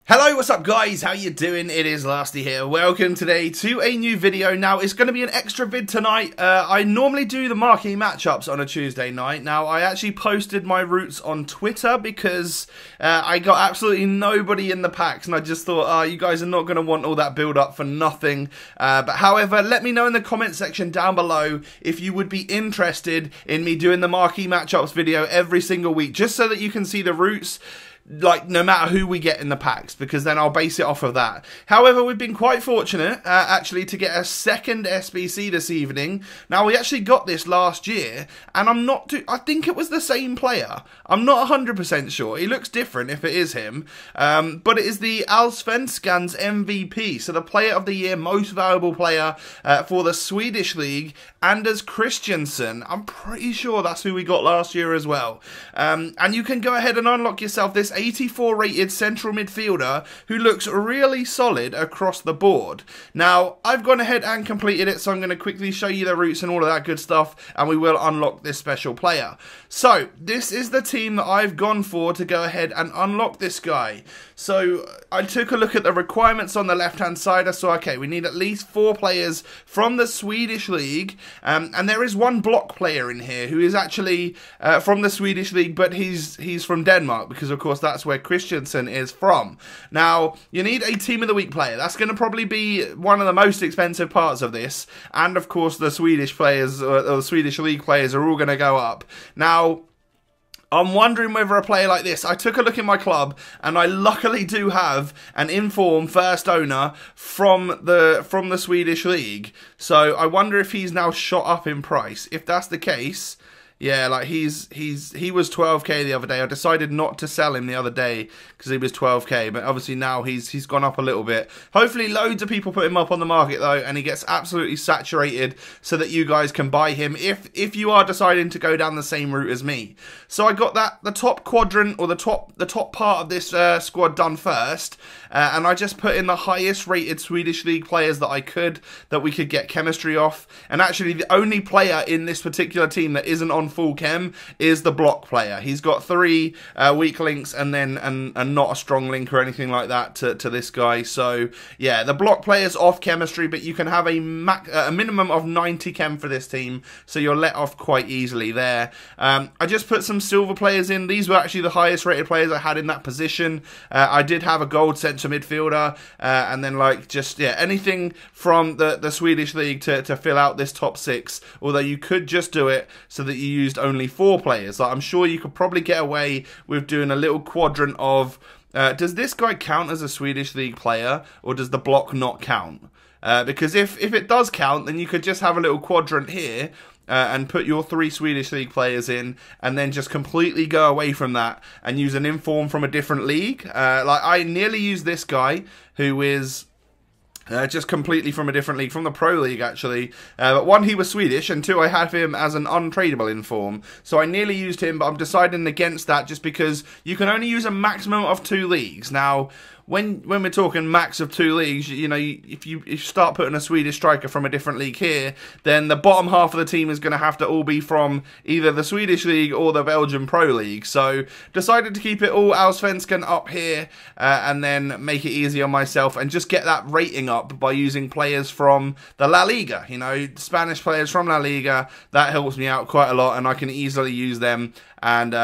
Hello, what's up guys? How you doing? It is Lasty here. Welcome today to a new video. Now, it's going to be an extra vid tonight. I normally do the marquee matchups on a Tuesday night. Now, I actually posted my routes on Twitter because I got absolutely nobody in the packs, and I just thought, you guys are not going to want all that build up for nothing. But however, let me know in the comment section down below if you would be interested in me doing the marquee matchups video every single week, just so that you can see the routes, like, no matter who we get in the packs, because then I'll base it off of that. However, we've been quite fortunate, actually, to get a second SBC this evening. Now, we actually got this last year, and I think it was the same player. I'm not 100% sure. He looks different if it is him. But it is the Allsvenskan's MVP, so the player of the year, most valuable player for the Swedish league, Anders Christiansen. I'm pretty sure that's who we got last year as well. And you can go ahead and unlock yourself this 84 rated central midfielder who looks really solid across the board. Now, I've gone ahead and completed it, so I'm going to quickly show you the routes and all of that good stuff, and we will unlock this special player. So, this is the team that I've gone for to go ahead and unlock this guy. So, I took a look at the requirements on the left-hand side. I saw, okay, we need at least 4 players from the Swedish league, and there is one block player in here who is actually from the Swedish league, but he's from Denmark, because of course that's where Christiansen is from. Now, you need a Team of the Week player. That's going to probably be one of the most expensive parts of this, and of course the Swedish players, or the Swedish league players, are all going to go up. Now, I'm wondering whether a player like this, I took a look in my club, and I luckily do have an informed first owner from the Swedish league. So I wonder if he's now shot up in price. If that's the case, yeah, like he was 12k the other day. I decided not to sell him the other day because he was 12k, but obviously now he's gone up a little bit. Hopefully loads of people put him up on the market though, and he gets absolutely saturated so that you guys can buy him if you are deciding to go down the same route as me. So I got the top quadrant, or the top part of this squad done first, and I just put in the highest rated Swedish league players that we could get chemistry off. And actually the only player in this particular team that isn't on full chem is the block player. He's got 3 weak links and not a strong link or anything like that to this guy. So yeah, the block player's off chemistry, but you can have a minimum of 90 chem for this team, so you're let off quite easily there. I just put some silver players in. These were actually the highest rated players I had in that position. I did have a gold centre midfielder, and then anything from the Swedish league to fill out this top 6, although you could just do it so that you used only 4 players. Like, I'm sure you could probably get away with doing a little quadrant of does this guy count as a Swedish league player, or does the block not count? Because if it does count, then you could just have a little quadrant here and put your 3 Swedish league players in, and then just completely go away from that and use an inform from a different league. Like, I nearly used this guy who is just completely from a different league, from the Pro League actually. But 1, he was Swedish, and 2, I have him as an untradeable inform. So I nearly used him, but I'm deciding against that just because you can only use a maximum of 2 leagues. Now, when we're talking max of 2 leagues, you know, if you start putting a Swedish striker from a different league here, then the bottom half of the team is going to have to all be from either the Swedish league or the Belgian Pro League. So decided to keep it all Allsvenskan up here, and then make it easy on myself and just get that rating up by using players from the La Liga. You know, Spanish players from La Liga, that helps me out quite a lot, and I can easily use them. And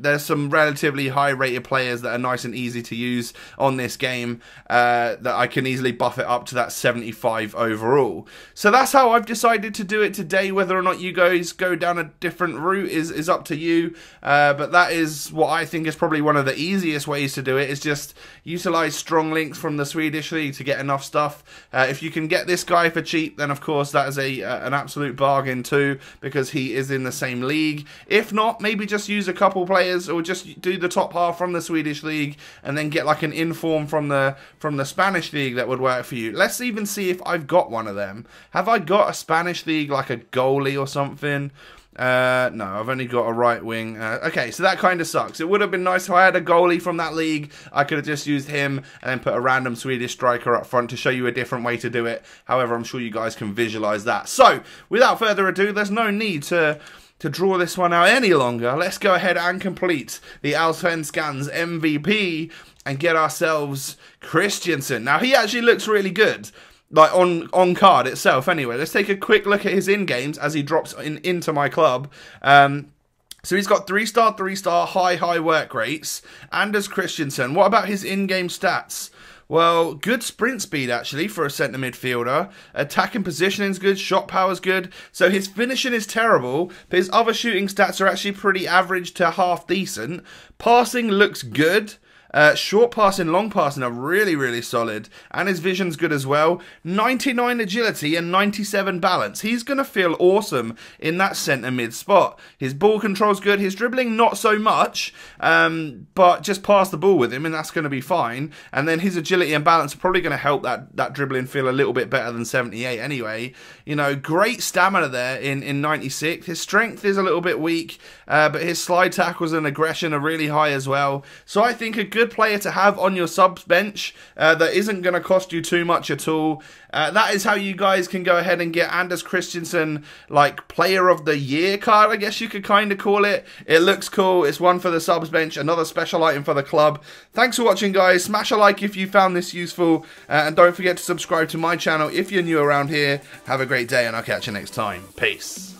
there's some relatively high rated players that are nice and easy to use on this game, that I can easily buff it up to that 75 overall. So that's how I've decided to do it today. Whether or not you guys go down a different route is up to you, but that is what I think is probably one of the easiest ways to do it, is just utilize strong links from the Swedish league to get enough stuff. If you can get this guy for cheap, then of course that is an absolute bargain too, because he is in the same league. If not, maybe just use a couple players, or just do the top half from the Swedish league and then get like an inform from the Spanish league that would work for you. Let's even see if I've got one of them. Have I got a Spanish league, like a goalie or something? No, I've only got a right wing. Okay, so that kind of sucks. It would have been nice if I had a goalie from that league. I could have just used him and then put a random Swedish striker up front to show you a different way to do it. However, I'm sure you guys can visualize that. So, without further ado, there's no need to to draw this one out any longer, let's go ahead and complete the Allsvenskan's MVP and get ourselves Christiansen. Now, he actually looks really good, like on card itself anyway. Let's take a quick look at his in-games as he drops into my club. So he's got 3-star, 3-star, high work rates. Anders Christiansen. What about his in-game stats? Well, good sprint speed, actually, for a centre midfielder. Attacking positioning is good. Shot power is good. So his finishing is terrible, but his other shooting stats are actually pretty average to half decent. Passing looks good. Short passing, long passing are really solid. And his vision's good as well. 99 agility and 97 balance. He's going to feel awesome in that centre mid spot. His ball control's good. His dribbling, not so much. But just pass the ball with him and that's going to be fine. And then his agility and balance are probably going to help that dribbling feel a little bit better than 78 anyway. You know, great stamina there in 96. His strength is a little bit weak. But his slide tackles and aggression are really high as well. So I think a good player to have on your subs bench that isn't going to cost you too much at all. That is how you guys can go ahead and get Anders Christiansen, like, player of the year card, I guess you could kind of call it. It looks cool. It's one for the subs bench, another special item for the club. Thanks for watching, guys. Smash a like if you found this useful, and don't forget to subscribe to my channel if you're new around here. Have a great day, and I'll catch you next time. Peace.